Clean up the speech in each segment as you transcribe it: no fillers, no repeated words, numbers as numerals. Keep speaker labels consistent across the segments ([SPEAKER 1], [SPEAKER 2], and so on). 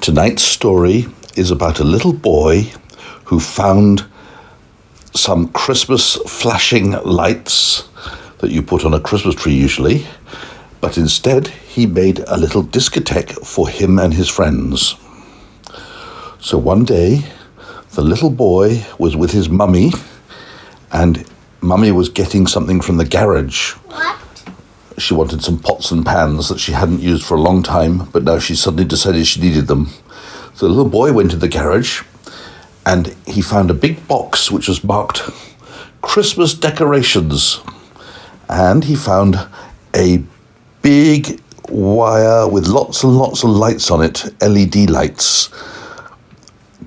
[SPEAKER 1] Tonight's story is about a little boy who found some Christmas flashing lights that you put on a Christmas tree usually, but instead he made a little discotheque for him and his friends. So one day, the little boy was with his mummy, and mummy was getting something from the garage.
[SPEAKER 2] What?
[SPEAKER 1] She wanted some pots and pans that she hadn't used for a long time, but now she suddenly decided she needed them. So the little boy went to the garage and he found a big box which was marked Christmas decorations. And he found a big wire with lots and lots of lights on it, LED lights.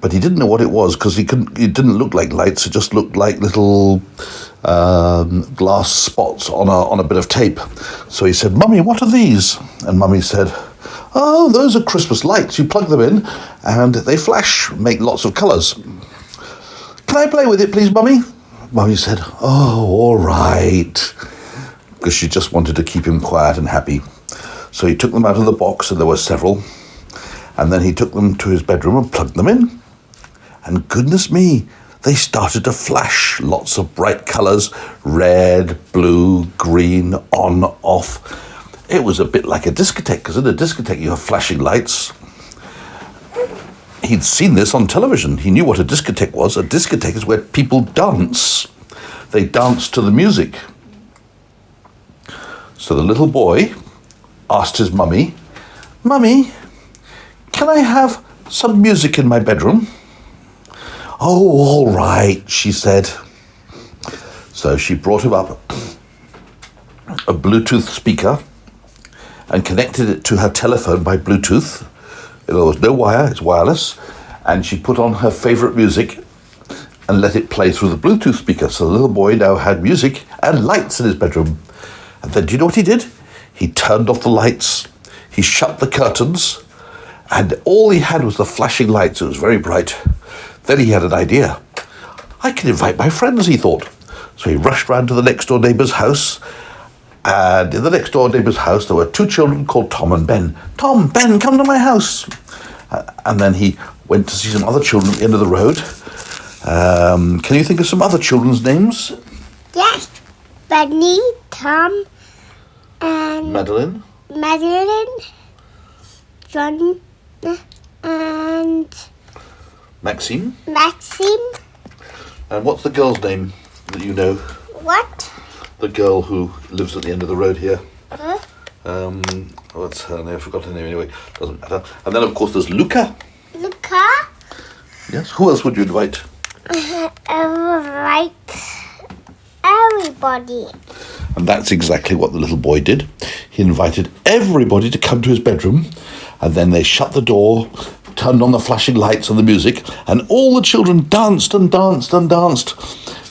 [SPEAKER 1] But he didn't know what it was because it didn't look like lights, it just looked like little glass spots on a bit of tape. So he said, "Mummy, what are these?" And Mummy said, "Oh, those are Christmas lights. You plug them in and they flash, make lots of colours. Can I play with it, please, Mummy?" Mummy said, "Oh, all right," because she just wanted to keep him quiet and happy. So he took them out of the box, and there were several, and then he took them to his bedroom and plugged them in. And goodness me, they started to flash, lots of bright colours, red, blue, green, on, off. It was a bit like a discotheque, because in a discotheque you have flashing lights. He'd seen this on television. He knew what a discotheque was. A discotheque is where people dance. They dance to the music. So the little boy asked his mummy, "Mummy, can I have some music in my bedroom?" "Oh, all right," she said. So she brought him up a Bluetooth speaker and connected it to her telephone by Bluetooth. There was no wire, it's wireless. And she put on her favourite music and let it play through the Bluetooth speaker. So the little boy now had music and lights in his bedroom. And then do you know what he did? He turned off the lights, he shut the curtains, and all he had was the flashing lights. It was very bright. Then he had an idea. "I can invite my friends," he thought. So he rushed round to the next door neighbour's house. And in the next door neighbour's house, there were two children called Tom and Ben. "Tom, Ben, come to my house." And then he went to see some other children at the end of the road. Can you think of some other children's names?
[SPEAKER 2] Yes. Benny, Tom, and
[SPEAKER 1] Madeline,
[SPEAKER 2] John, and
[SPEAKER 1] Maxine.
[SPEAKER 2] Maxime.
[SPEAKER 1] And what's the girl's name that you know?
[SPEAKER 2] What?
[SPEAKER 1] The girl who lives at the end of the road here.
[SPEAKER 2] Huh?
[SPEAKER 1] What's her name? I forgot her name anyway. Doesn't matter. And then, of course, there's Luca.
[SPEAKER 2] Luca.
[SPEAKER 1] Yes. Who else would you invite?
[SPEAKER 2] Right. Everybody.
[SPEAKER 1] And that's exactly what the little boy did. He invited everybody to come to his bedroom, and then they shut the door, turned on the flashing lights and the music, and all the children danced and danced and danced.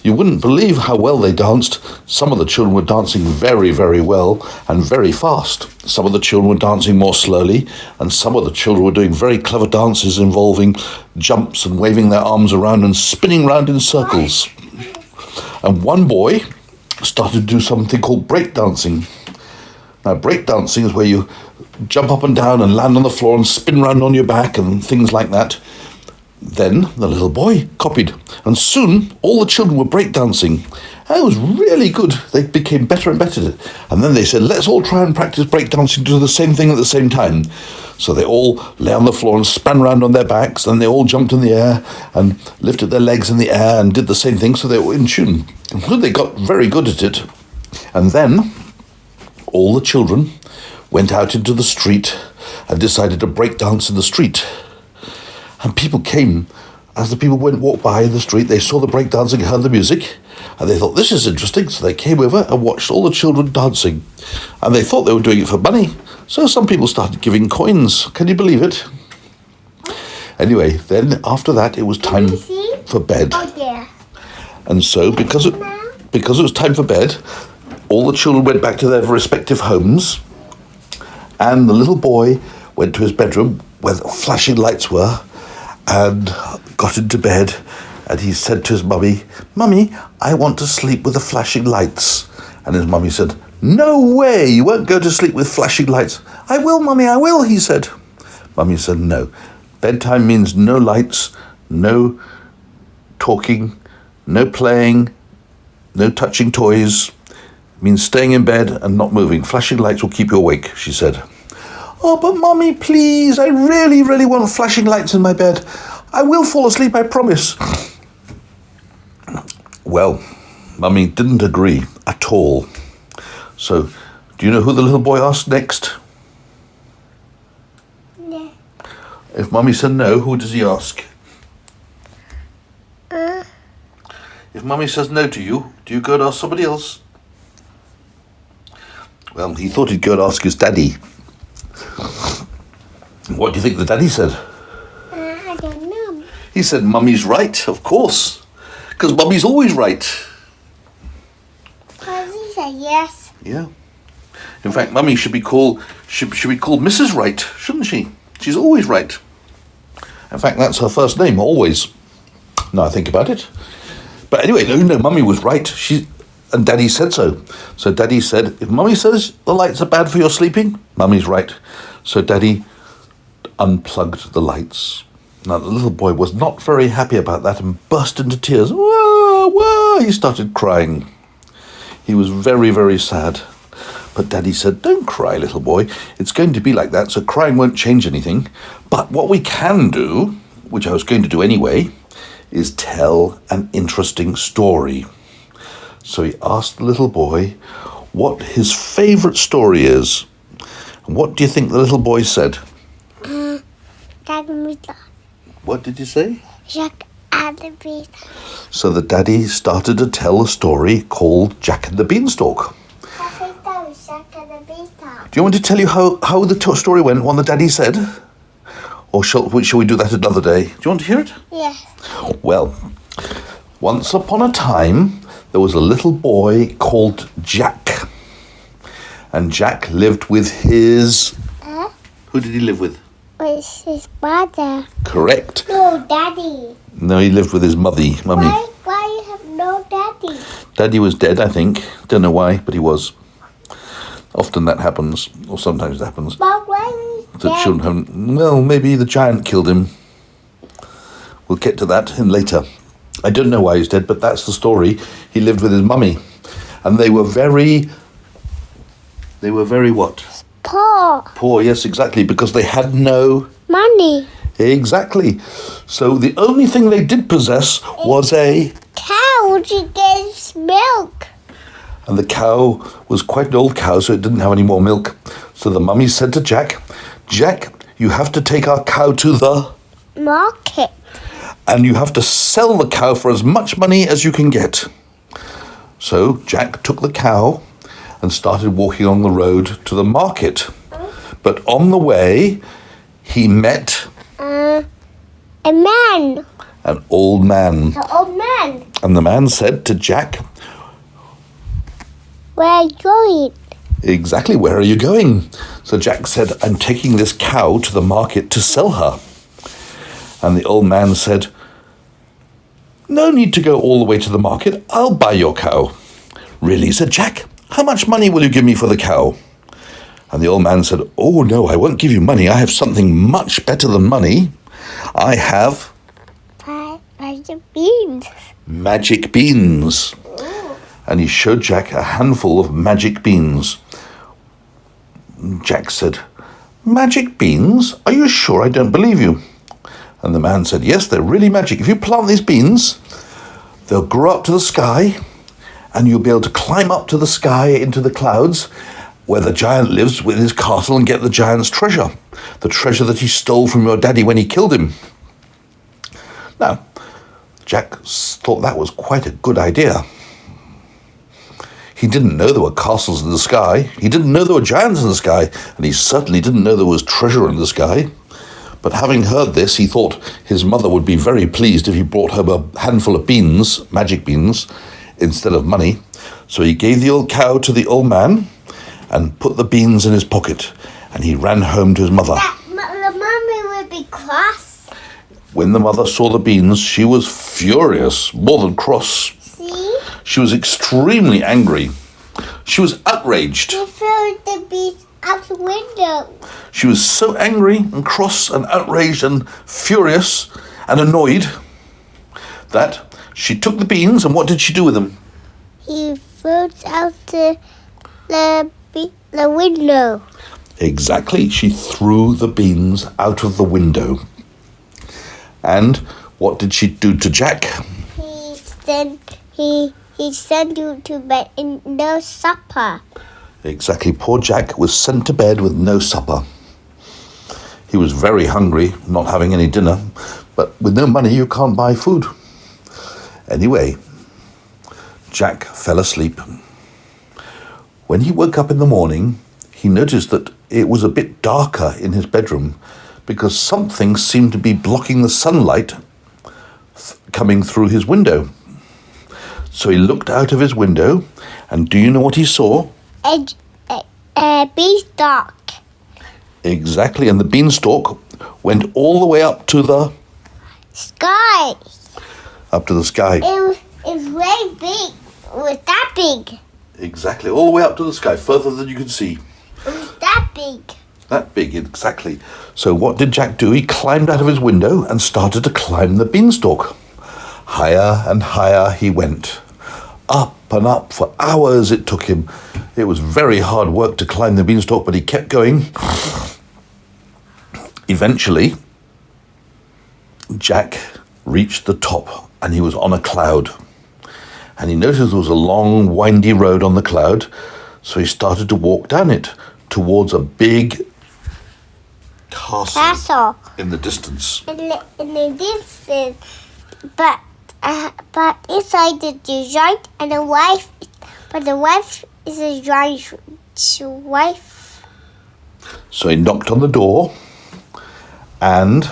[SPEAKER 1] You wouldn't believe how well they danced. Some of the children were dancing very, very well and very fast. Some of the children were dancing more slowly, and some of the children were doing very clever dances involving jumps and waving their arms around and spinning round in circles. And one boy started to do something called breakdancing. Now, breakdancing is where you jump up and down and land on the floor and spin round on your back and things like that. Then the little boy copied, and soon all the children were breakdancing. And it was really good. They became better and better at it. And then they said, "Let's all try and practice breakdancing to do the same thing at the same time." So they all lay on the floor and span round on their backs, and they all jumped in the air and lifted their legs in the air and did the same thing, so they were in tune. And they got very good at it. And then all the children went out into the street and decided to break dance in the street. And people came. As the people walked by in the street, they saw the breakdancing, heard the music, and they thought, "This is interesting." So they came over and watched all the children dancing. And they thought they were doing it for money. So some people started giving coins. Can you believe it? Anyway, then after that, it was time for bed.
[SPEAKER 2] Oh, yeah.
[SPEAKER 1] And so because it was time for bed, all the children went back to their respective homes, and the little boy went to his bedroom where the flashing lights were and got into bed, and he said to his mummy, "Mummy, I want to sleep with the flashing lights." And his mummy said, "No way, you won't go to sleep with flashing lights." "I will, Mummy, I will," he said. Mummy said, "No, Bedtime means no lights, no talking, no playing, no touching toys. It means staying in bed and not moving. Flashing lights will keep you awake, she said. Oh, but Mummy, please, I really, really want flashing lights in my bed. I will fall asleep, I promise. Well, Mummy didn't agree at all. So, do you know who the little boy asked next?
[SPEAKER 2] No.
[SPEAKER 1] If Mummy said no, who does he ask? If Mummy says no to you, do you go and ask somebody else? Well, he thought he'd go and ask his daddy. What do you think the daddy said?
[SPEAKER 2] I don't know.
[SPEAKER 1] He said, Mummy's right, of course. Because Mummy's always right.
[SPEAKER 2] Because he said yes.
[SPEAKER 1] Yeah. In fact, Mummy should be called Mrs. Right, shouldn't she? She's always right. In fact, that's her first name, always. Now I think about it. But anyway, no, Mummy was right. And Daddy said so. So Daddy said, if Mummy says the lights are bad for your sleeping, Mummy's right. So Daddy unplugged the lights. Now the little boy was not very happy about that and burst into tears. Whoa, whoa, he started crying. He was very, very sad. But Daddy said, don't cry, little boy. It's going to be like that, so crying won't change anything. But what we can do, which I was going to do anyway, is tell an interesting story. So he asked the little boy what his favourite story is. And what do you think the little boy said?
[SPEAKER 2] Jack and Beanstalk.
[SPEAKER 1] What did he say?
[SPEAKER 2] Jack and the Beanstalk.
[SPEAKER 1] So the daddy started to tell a story called Jack and the Beanstalk.
[SPEAKER 2] I think that was Jack and the Beanstalk.
[SPEAKER 1] Do you want to tell you how the story went, what the daddy said? Or shall we do that another day? Do you want to hear it?
[SPEAKER 2] Yes.
[SPEAKER 1] Well, once upon a time, there was a little boy called Jack. And Jack lived with his... Who did he live with?
[SPEAKER 2] With his father.
[SPEAKER 1] Correct.
[SPEAKER 2] No, Daddy.
[SPEAKER 1] No, he lived with his mummy.
[SPEAKER 2] Why you have no Daddy?
[SPEAKER 1] Daddy was dead, I think. Don't know why, but he was. Often that happens, or sometimes it happens.
[SPEAKER 2] But when he's
[SPEAKER 1] The
[SPEAKER 2] dead,
[SPEAKER 1] children haven't... Well, maybe the giant killed him. We'll get to that in later. I don't know why he's dead, but that's the story. He lived with his mummy. And they were very what?
[SPEAKER 2] poor
[SPEAKER 1] Poor, yes, exactly, because they had no...
[SPEAKER 2] money.
[SPEAKER 1] Exactly. So the only thing they did possess was a...
[SPEAKER 2] Cow to get milk.
[SPEAKER 1] And the cow was quite an old cow, so it didn't have any more milk. So the mummy said to Jack, Jack, you have to take our cow to the...
[SPEAKER 2] Market.
[SPEAKER 1] and you have to sell the cow for as much money as you can get. So Jack took the cow and started walking on the road to the market. But on the way, he met...
[SPEAKER 2] a man.
[SPEAKER 1] an old man.
[SPEAKER 2] An old man.
[SPEAKER 1] And the man said to Jack,
[SPEAKER 2] Where are you going?
[SPEAKER 1] exactly, where are you going? So Jack said, I'm taking this cow to the market to sell her. And the old man said, no need to go all the way to the market. I'll buy your cow. Really, said Jack. How much money will you give me for the cow? And the old man said, oh, no, I won't give you money. I have something much better than money. I have...
[SPEAKER 2] beans.
[SPEAKER 1] magic beans. And he showed Jack a handful of magic beans. Jack said, magic beans? Are you sure? I don't believe you. And the man said, yes, they're really magic. If you plant these beans, they'll grow up to the sky, and you'll be able to climb up to the sky into the clouds where the giant lives with his castle and get the giant's treasure, the treasure that he stole from your daddy when he killed him. Now, Jack thought that was quite a good idea. He didn't know there were castles in the sky. He didn't know there were giants in the sky. And he certainly didn't know there was treasure in the sky. But having heard this, he thought his mother would be very pleased if he brought her a handful of beans, magic beans, instead of money. So he gave the old cow to the old man and put the beans in his pocket. And he ran home to his mother.
[SPEAKER 2] The mommy would be cross.
[SPEAKER 1] When the mother saw the beans, she was furious, more than cross.
[SPEAKER 2] See?
[SPEAKER 1] She was extremely angry. She was outraged.
[SPEAKER 2] You threw the beans out the window.
[SPEAKER 1] She was so angry and cross and outraged and furious and annoyed that she took the beans, and what did she do with them?
[SPEAKER 2] He threw out the window.
[SPEAKER 1] Exactly. She threw the beans out of the window. And what did she do to Jack?
[SPEAKER 2] He sent you to bed and no supper.
[SPEAKER 1] Exactly. Poor Jack was sent to bed with no supper. He was very hungry, not having any dinner, but with no money you can't buy food. Anyway, Jack fell asleep. When he woke up in the morning, he noticed that it was a bit darker in his bedroom because something seemed to be blocking the sunlight coming through his window. So he looked out of his window, and do you know what he saw?
[SPEAKER 2] A beanstalk.
[SPEAKER 1] Exactly, and the beanstalk went all the way up to the
[SPEAKER 2] Sky.
[SPEAKER 1] Up to the sky.
[SPEAKER 2] It was very big. It was that big.
[SPEAKER 1] Exactly, all the way up to the sky, further than you could see.
[SPEAKER 2] It was that big.
[SPEAKER 1] That big, exactly. So what did Jack do? He climbed out of his window and started to climb the beanstalk. Higher and higher he went. Up and up for hours it took him. It was very hard work to climb the beanstalk, but he kept going. Eventually, Jack reached the top and he was on a cloud. And he noticed there was a long, windy road on the cloud, so he started to walk down it towards a big castle in the distance.
[SPEAKER 2] In the distance, but inside the giant and the wife, but the wife is a giant's wife.
[SPEAKER 1] So he knocked on the door, and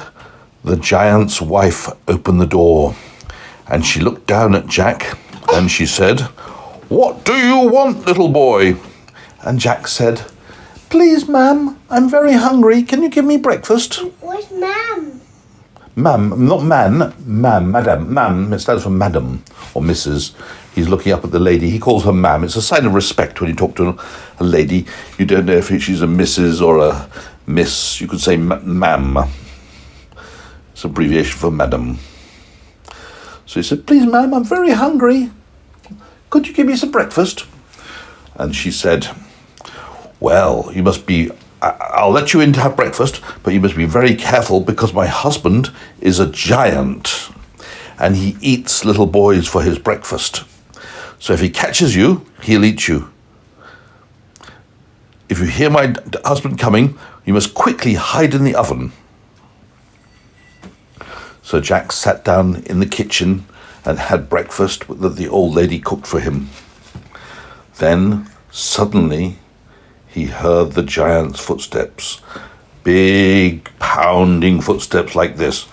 [SPEAKER 1] the giant's wife opened the door, and she looked down at Jack, and she said, "What do you want, little boy?" And Jack said, "Please, ma'am, I'm very hungry. Can you give me breakfast?"
[SPEAKER 2] Where's ma'am?
[SPEAKER 1] Ma'am, not man, ma'am, madam. Ma'am, it stands for madam or Mrs. He's looking up at the lady. He calls her ma'am. It's a sign of respect when you talk to a lady. You don't know if she's a Mrs. or a miss. You could say ma'am. It's an abbreviation for madam. So he said, "Please, ma'am, I'm very hungry. Could you give me some breakfast?" And she said, "Well, you must be... I'll let you in to have breakfast, but you must be very careful because my husband is a giant and he eats little boys for his breakfast. So if he catches you, he'll eat you. If you hear my husband coming, you must quickly hide in the oven." So Jack sat down in the kitchen and had breakfast that the old lady cooked for him. Then suddenly he heard the giant's footsteps, big pounding footsteps like this.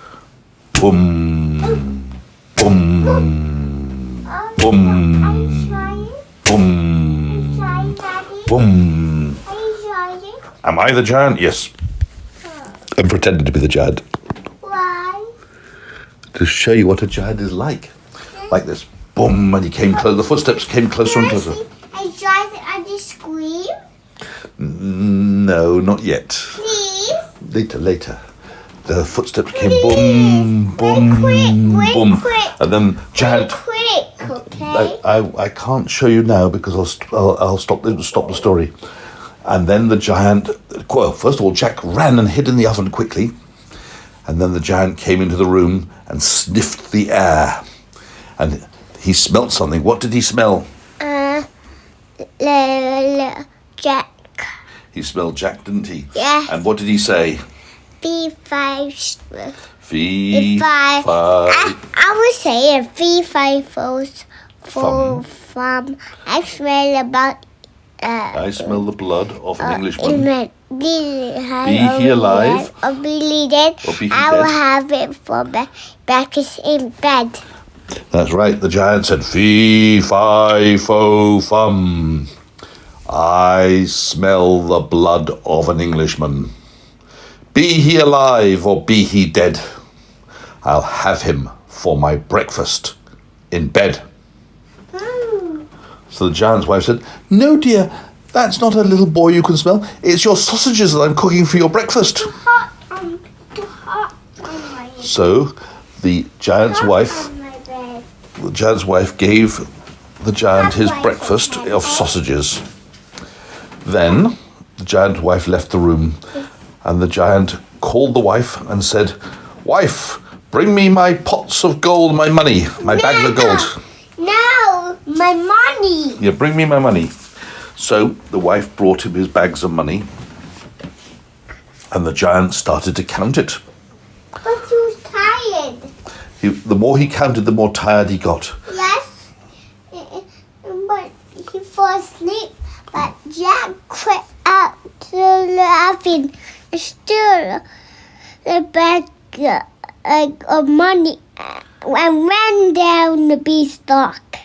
[SPEAKER 1] Boom, boom, boom, boom, boom. Am I the giant? Yes. And pretended to be the giant.
[SPEAKER 2] Why?
[SPEAKER 1] To show you what a giant is like. Like this. Boom, and he came close. The footsteps came closer and closer.
[SPEAKER 2] I drive it and you scream?
[SPEAKER 1] No, not yet.
[SPEAKER 2] Please?
[SPEAKER 1] Later. The footsteps came boom, boom, boom.
[SPEAKER 2] Quick.
[SPEAKER 1] And then giant...
[SPEAKER 2] Quick, okay?
[SPEAKER 1] I can't show you now because I'll stop the story. And then the giant... Well, first of all, Jack ran and hid in the oven quickly. And then the giant came into the room and sniffed the air. And he smelt something. What did he smell?
[SPEAKER 2] Jack.
[SPEAKER 1] He smelled Jack, didn't he?
[SPEAKER 2] Yeah.
[SPEAKER 1] And what did he say?
[SPEAKER 2] V5.
[SPEAKER 1] V5.
[SPEAKER 2] I would say a V5 from I smell about.
[SPEAKER 1] I smell the blood of an Englishman.
[SPEAKER 2] Be
[SPEAKER 1] he alive?
[SPEAKER 2] Or be dead.
[SPEAKER 1] Or be he
[SPEAKER 2] I will
[SPEAKER 1] dead?
[SPEAKER 2] have it for breakfast in bed.
[SPEAKER 1] That's right. The giant said, "Fee, fi, fo, fum. I smell the blood of an Englishman. Be he alive or be he dead, I'll have him for my breakfast in bed." So the giant's wife said, "No, dear, That's not a little boy you can smell. It's your sausages that I'm cooking for your breakfast.
[SPEAKER 2] Too hot on my bed.
[SPEAKER 1] So the giant's wife,
[SPEAKER 2] On my bed.
[SPEAKER 1] the giant's wife gave the giant his breakfast of sausages. Then the giant's wife left the room, and the giant called the wife and said, "Wife, bring me my pots of gold, my money, my bags of gold."
[SPEAKER 2] No, my money.
[SPEAKER 1] Yeah, bring me my money. So the wife brought him his bags of money, and the giant started to count it.
[SPEAKER 2] But he was tired.
[SPEAKER 1] The more he counted, the more tired he got.
[SPEAKER 2] Yes, but he fell asleep. But Jack crept out to laughing, stole the bag of money, and ran down the beanstalk.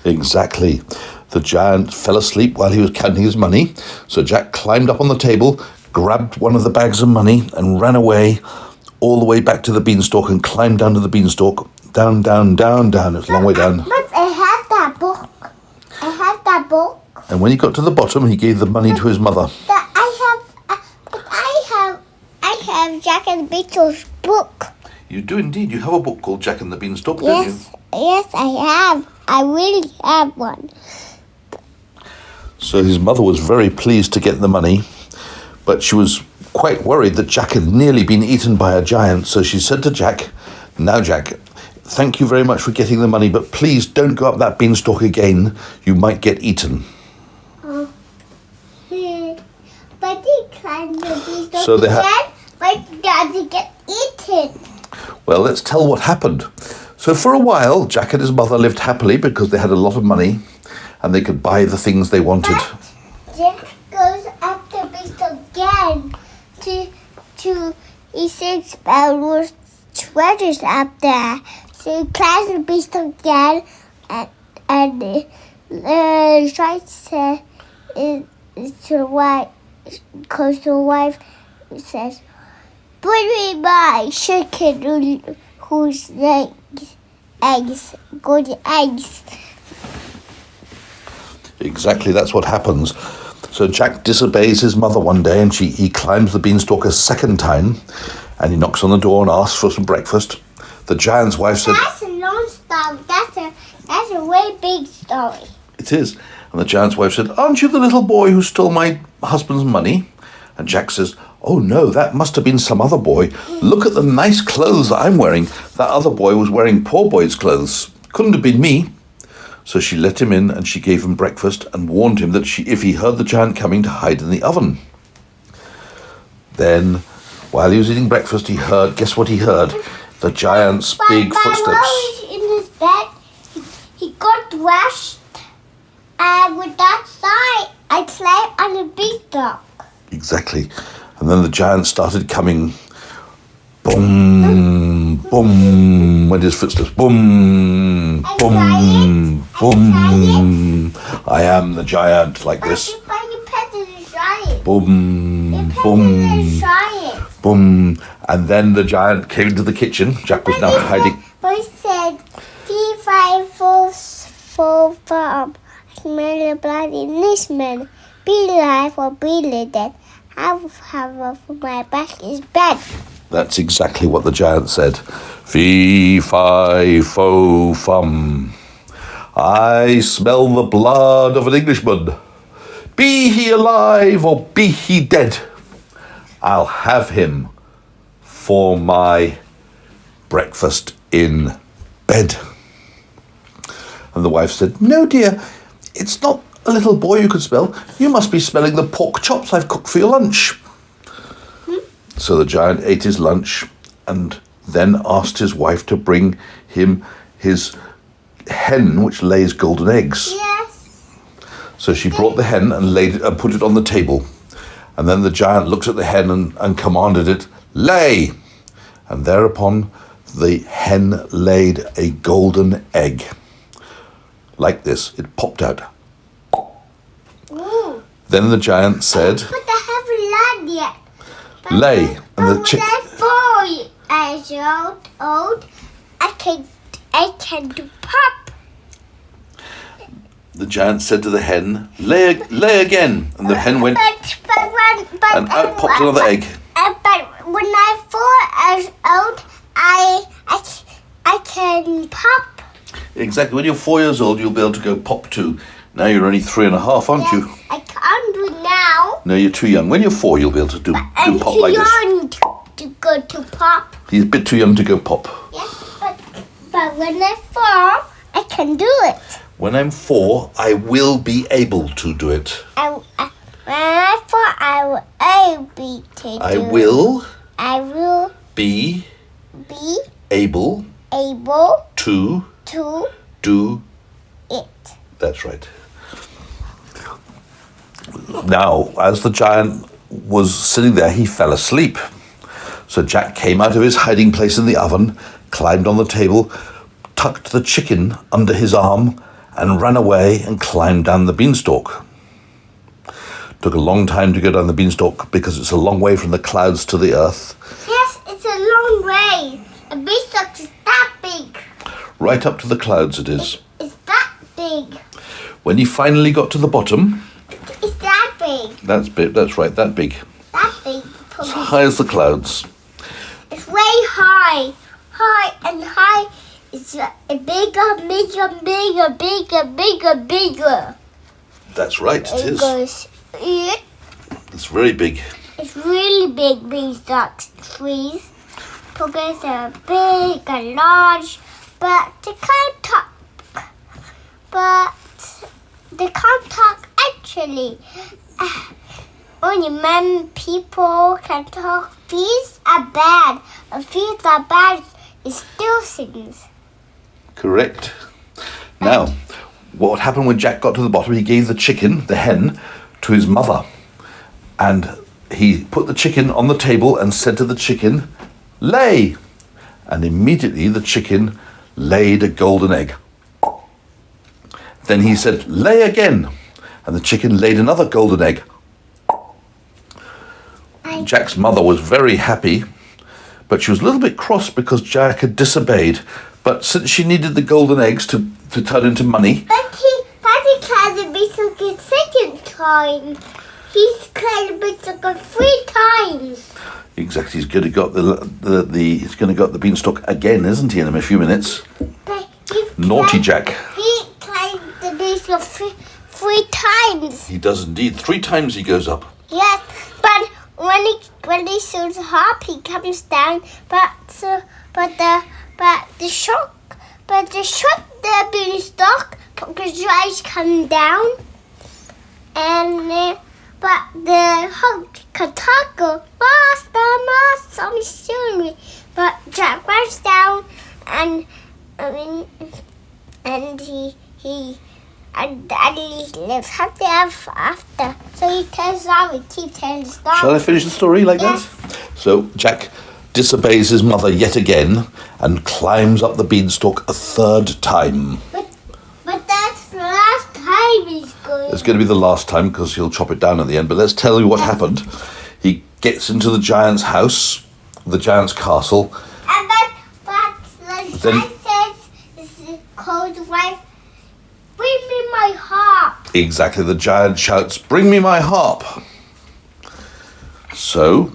[SPEAKER 1] Exactly. The giant fell asleep while he was counting his money, so Jack climbed up on the table, grabbed one of the bags of money, and ran away all the way back to the beanstalk and climbed down to the beanstalk. Down, down, down, down. It's a long way down.
[SPEAKER 2] But I have that book. I have that book.
[SPEAKER 1] And when he got to the bottom, he gave the money to his mother.
[SPEAKER 2] That I have Jack and the Beanstalk's book.
[SPEAKER 1] You do indeed. You have a book called Jack and the Beanstalk, don't you?
[SPEAKER 2] Yes, I have. I really have one.
[SPEAKER 1] So his mother was very pleased to get the money, but she was quite worried that Jack had nearly been eaten by a giant. So she said to Jack, "Now, Jack, thank you very much for getting the money, but please don't go up that beanstalk again. You might get eaten."
[SPEAKER 2] But he climbed the beanstalk
[SPEAKER 1] So they
[SPEAKER 2] again, but doesn't get eaten.
[SPEAKER 1] Well, let's tell what happened. So for a while, Jack and his mother lived happily because they had a lot of money and they could buy the things they wanted.
[SPEAKER 2] But Jack goes up the beanstalk again he thinks about those treasures up there. So he climbs the beanstalk again and tries to the wife, because the wife says, "Bring me my chicken whose eggs, golden eggs."
[SPEAKER 1] Exactly, that's what happens. So Jack disobeys his mother one day and he climbs the beanstalk a second time and he knocks on the door and asks for some breakfast. The giant's wife said,
[SPEAKER 2] "That's a long story. That's a way big story."
[SPEAKER 1] "It is." And the giant's wife said, "Aren't you the little boy who stole my husband's money?" And Jack says, "Oh no, that must have been some other boy. Look at the nice clothes that I'm wearing. That other boy was wearing poor boy's clothes. Couldn't have been me." So she let him in and she gave him breakfast and warned him that if he heard the giant coming, to hide in the oven. Then, while he was eating breakfast, guess what he heard? The giant's big footsteps.
[SPEAKER 2] While he's in his bed, he got dressed, and with that side, I climbed on the beanstalk.
[SPEAKER 1] Exactly. And then the giant started coming. Boom, boom, went his footsteps. Boom, boom, boom. I am the giant, like this.
[SPEAKER 2] But you petted the giant.
[SPEAKER 1] Boom,
[SPEAKER 2] You petted
[SPEAKER 1] boom,
[SPEAKER 2] the giant.
[SPEAKER 1] boom. And then the giant came into the kitchen. Jack was now hiding.
[SPEAKER 2] But he said, 3, 5, 4, 4, 5. I smell the blood in this man. Be alive or be dead. Have for my back is bed.
[SPEAKER 1] That's exactly what the giant said. Fee, fi, fo, fum. I smell the blood of an Englishman. Be he alive or be he dead, I'll have him for my breakfast in bed. And the wife said, "No, dear, it's not a little boy you could smell. You must be smelling the pork chops I've cooked for your lunch." So the giant ate his lunch and then asked his wife to bring him his hen, which lays golden eggs.
[SPEAKER 2] Yes.
[SPEAKER 1] So she brought the hen and laid it and put it on the table. And then the giant looked at the hen and commanded it, "Lay!" And thereupon the hen laid a golden egg. Like this, it popped out.
[SPEAKER 2] Ooh.
[SPEAKER 1] Then the giant said,
[SPEAKER 2] But I haven't learned yet.
[SPEAKER 1] "Lay." And the chick.
[SPEAKER 2] When I'm 4 years old, I can do pop.
[SPEAKER 1] the giant said to the hen, lay again. And the hen went and out popped another egg.
[SPEAKER 2] But when I'm 4 years old, I can pop.
[SPEAKER 1] Exactly. When you're 4 years old, you'll be able to go pop too. Now you're only 3.5, aren't
[SPEAKER 2] Yes,
[SPEAKER 1] you?
[SPEAKER 2] I can't do it now.
[SPEAKER 1] No, you're too young. When you're 4, you'll be able to do pop like this.
[SPEAKER 2] I'm too young to go to pop.
[SPEAKER 1] He's a bit too young to go pop.
[SPEAKER 2] Yes, but when I'm 4, I can do it.
[SPEAKER 1] When I'm 4, I will be able to do it.
[SPEAKER 2] When I'm 4, I will able to do
[SPEAKER 1] I will
[SPEAKER 2] I will
[SPEAKER 1] be
[SPEAKER 2] be
[SPEAKER 1] able
[SPEAKER 2] able
[SPEAKER 1] to
[SPEAKER 2] to
[SPEAKER 1] do.
[SPEAKER 2] it.
[SPEAKER 1] That's right. Now, as the giant was sitting there, he fell asleep. So Jack came out of his hiding place in the oven, climbed on the table, tucked the chicken under his arm, and ran away and climbed down the beanstalk. Took a long time to go down the beanstalk because it's a long way from the clouds to the earth.
[SPEAKER 2] Yes, it's a long way. A beanstalk is that big.
[SPEAKER 1] Right up to the clouds it is.
[SPEAKER 2] It's that big.
[SPEAKER 1] When he finally got to the bottom,
[SPEAKER 2] It's that big.
[SPEAKER 1] that's right, that big.
[SPEAKER 2] That big.
[SPEAKER 1] As high as the clouds.
[SPEAKER 2] It's way high. High. It's bigger.
[SPEAKER 1] That's right, it is.
[SPEAKER 2] goes,
[SPEAKER 1] It's very big.
[SPEAKER 2] it's really big beanstalk trees. Because they're big and large, but they can't talk. Actually. Only men people can talk. Fees are bad. And fees are bad is still things.
[SPEAKER 1] Correct. Now, what happened when Jack got to the bottom, he gave the chicken, the hen, to his mother. And he put the chicken on the table and said to the chicken, lay. And immediately the chicken laid a golden egg. Then he said, lay again. And the chicken laid another golden egg. Jack's mother was very happy, but she was a little bit cross because Jack had disobeyed. But since she needed the golden eggs to turn into money...
[SPEAKER 2] But he tried to be so good second time. He's tried to be so good 3 times.
[SPEAKER 1] Exactly, he's going to got he's going to got the beanstalk again, isn't he, in a few minutes?
[SPEAKER 2] But
[SPEAKER 1] Naughty Jack.
[SPEAKER 2] He climbed the beanstalk 3 times.
[SPEAKER 1] He does indeed. 3 times he goes up.
[SPEAKER 2] Yes, but when he shoots up, he comes down. But the beanstalk because your eyes come down, and but the hawk can tackle master, shooting me. But Jack runs down, and Daddy lives happy ever after. So he tells us we keep telling the story.
[SPEAKER 1] Shall I finish the story like
[SPEAKER 2] Yes.
[SPEAKER 1] that? So Jack disobeys his mother yet again and climbs up the beanstalk a 3rd time.
[SPEAKER 2] But that's the last time he's going.
[SPEAKER 1] It's going to be the last time because he'll chop it down at the end. But let's tell you what happened. He gets into the giant's house, the giant's castle.
[SPEAKER 2] And but the guy says, "This is cold wife. Bring me my harp."
[SPEAKER 1] Exactly, the giant shouts, bring me my harp. So,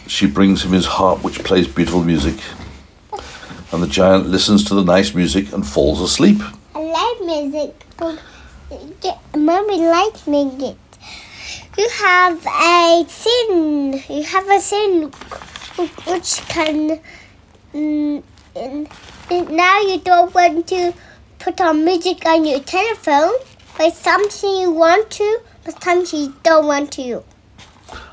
[SPEAKER 1] she brings him his harp, which plays beautiful music. And the giant listens to the nice music and falls asleep.
[SPEAKER 2] I like music. Mommy likes music. You have a sin. You have a sin which can. Now you don't want to put on music on your telephone, but sometimes you want to, but sometimes you don't want to.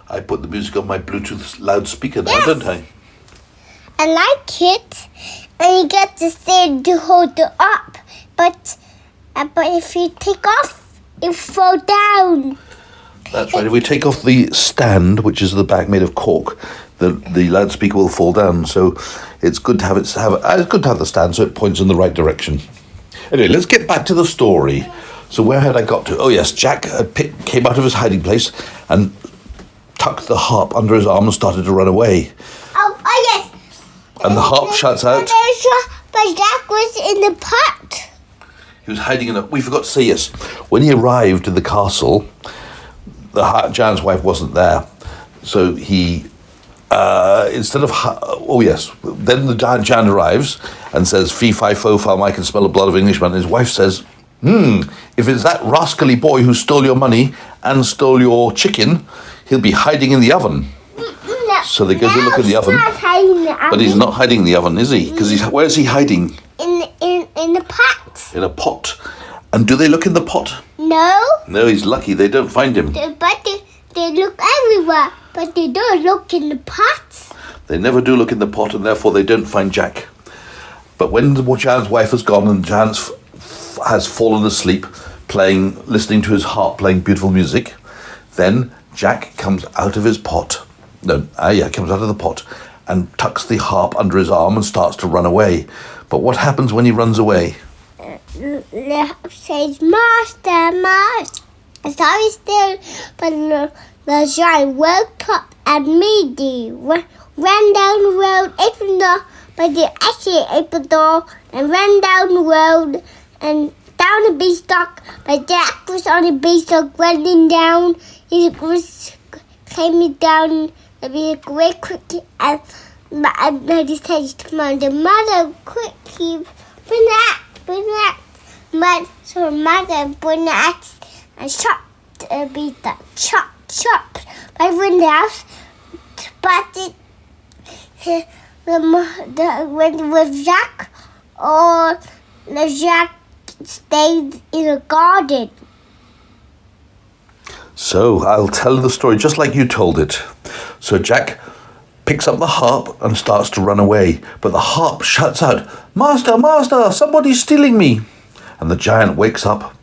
[SPEAKER 1] I put the music on my Bluetooth loudspeaker now,
[SPEAKER 2] Yes.
[SPEAKER 1] don't I?
[SPEAKER 2] I like it, and you get the thing to hold it up. But if you take off, it fall down.
[SPEAKER 1] That's right. If we take off the stand, which is the back made of cork, the loudspeaker will fall down. So it's good to have it's good to have the stand so it points in the right direction. Anyway, let's get back to the story. So where had I got to? Oh yes, Jack came out of his hiding place and tucked the harp under his arm and started to run away.
[SPEAKER 2] Oh yes.
[SPEAKER 1] And the harp shuts out.
[SPEAKER 2] But Jack was in the pot.
[SPEAKER 1] He was hiding in a... We forgot to say, yes. When he arrived in the castle, the giant's wife wasn't there. So he... instead of... Oh, yes. Then the giant arrives and says, fee, fi, fo, fum, I can smell the blood of Englishman. And his wife says, if it's that rascally boy who stole your money and stole your chicken, he'll be hiding in the oven.
[SPEAKER 2] No,
[SPEAKER 1] So they go to look in the oven.
[SPEAKER 2] Not hiding in the oven.
[SPEAKER 1] But he's not hiding in the oven, is he? Because where is he hiding?
[SPEAKER 2] In the pot.
[SPEAKER 1] In a pot. And do they look in the pot?
[SPEAKER 2] No.
[SPEAKER 1] No, he's lucky. They don't find him.
[SPEAKER 2] But they look everywhere. But they don't look in the pot.
[SPEAKER 1] They never do look in the pot, and therefore they don't find Jack. But when the giant's wife has gone and Giant has fallen asleep, listening to his harp playing beautiful music, then Jack comes out of his pot. Comes out of the pot and tucks the harp under his arm and starts to run away. But what happens when he runs away?
[SPEAKER 2] Says, Master. Sorry still, but the giant woke up and immediately ran down the road, opened the door, but they actually opened the door and ran down the road and down the beanstalk. But Jack was on the beanstalk running down. He was climbing down the great quickly and he said to the mother, quickly, bring that. So mother bring the axe and chopped the beanstalk. Chop. By the house, but when with Jack, or the Jack stayed in the garden.
[SPEAKER 1] So I'll tell the story just like you told it. So Jack picks up the harp and starts to run away, but the harp shouts out, Master, somebody's stealing me. And the giant wakes up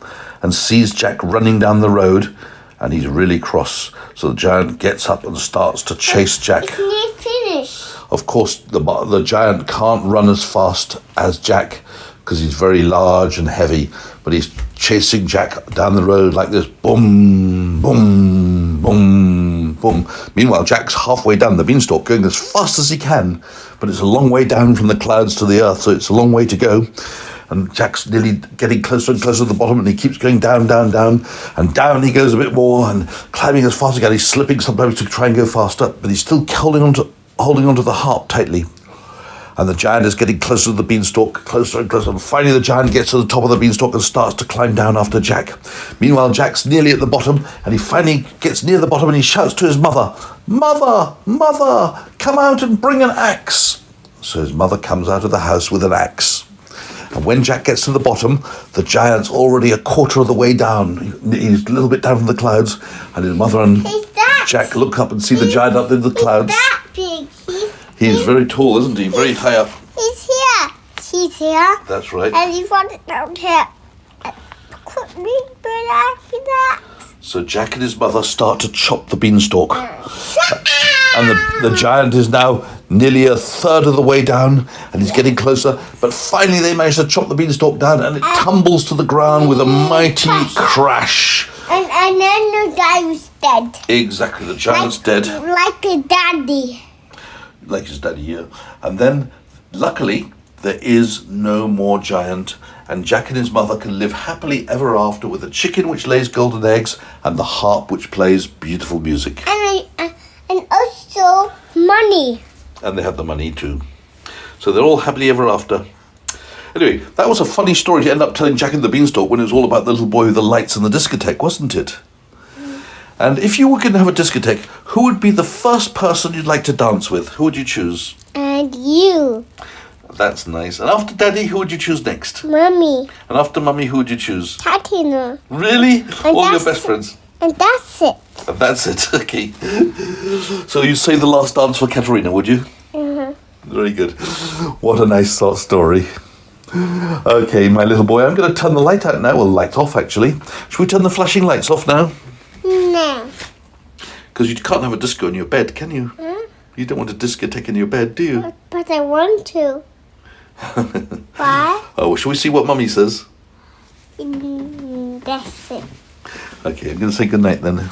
[SPEAKER 1] and sees Jack running down the road, and he's really cross. So the giant gets up and starts to chase Jack.
[SPEAKER 2] Isn't it finished?
[SPEAKER 1] Of course, the giant can't run as fast as Jack because he's very large and heavy, but he's chasing Jack down the road like this. Boom, boom, boom, boom. Meanwhile, Jack's halfway down the beanstalk going as fast as he can, but it's a long way down from the clouds to the earth, so it's a long way to go. And Jack's nearly getting closer and closer to the bottom, and he keeps going down, and down he goes a bit more, and climbing as fast as he can. He's slipping sometimes to try and go faster, but he's still holding onto the harp tightly. And the giant is getting closer to the beanstalk, closer and closer, and finally the giant gets to the top of the beanstalk and starts to climb down after Jack. Meanwhile, Jack's nearly at the bottom, and he finally gets near the bottom, and he shouts to his mother, Mother, come out and bring an axe. So his mother comes out of the house with an axe. And when Jack gets to the bottom, the giant's already a quarter of the way down. He's a little bit down from the clouds, and his mother and Jack look up and see the giant up in the clouds.
[SPEAKER 2] That big.
[SPEAKER 1] He's very tall, isn't he? Very high up.
[SPEAKER 2] He's here. He's here.
[SPEAKER 1] That's right.
[SPEAKER 2] And he's running down here. Quickly, but after that.
[SPEAKER 1] So Jack and his mother start to chop the beanstalk. And the giant is now nearly a third of the way down, and he's getting closer. But finally they manage to chop the beanstalk down, and it tumbles to the ground with a mighty crash.
[SPEAKER 2] And then the guy was dead.
[SPEAKER 1] Exactly, the giant's dead.
[SPEAKER 2] Like a daddy.
[SPEAKER 1] Like his daddy here. And then, luckily, there is no more giant, and Jack and his mother can live happily ever after with a chicken which lays golden eggs and the harp which plays beautiful music.
[SPEAKER 2] And also money.
[SPEAKER 1] And they have the money too. So they're all happily ever after. Anyway, that was a funny story to end up telling Jack and the Beanstalk when it was all about the little boy with the lights and the discotheque, wasn't it? And if you were going to have a discotheque, who would be the first person you'd like to dance with? Who would you choose?
[SPEAKER 2] And you.
[SPEAKER 1] That's nice. And after Daddy, who would you choose next?
[SPEAKER 2] Mummy.
[SPEAKER 1] And after Mummy, who would you choose?
[SPEAKER 2] Tatina.
[SPEAKER 1] Really? All your best friends?
[SPEAKER 2] And that's it.
[SPEAKER 1] And that's it, okay. So you'd say the last dance for Katerina, would you?
[SPEAKER 2] Uh-huh.
[SPEAKER 1] Very good. What a nice story. Okay, my little boy, I'm going to turn the light out now. Well, the light's off, actually. Should we turn the flashing lights off now?
[SPEAKER 2] No.
[SPEAKER 1] Because you can't have a disco in your bed, can you?
[SPEAKER 2] Huh?
[SPEAKER 1] You don't want a discotheque in your bed, do you?
[SPEAKER 2] But I want to. Why?
[SPEAKER 1] Oh, well, shall we see what Mummy says?
[SPEAKER 2] That's it.
[SPEAKER 1] Okay, I'm going to say goodnight then.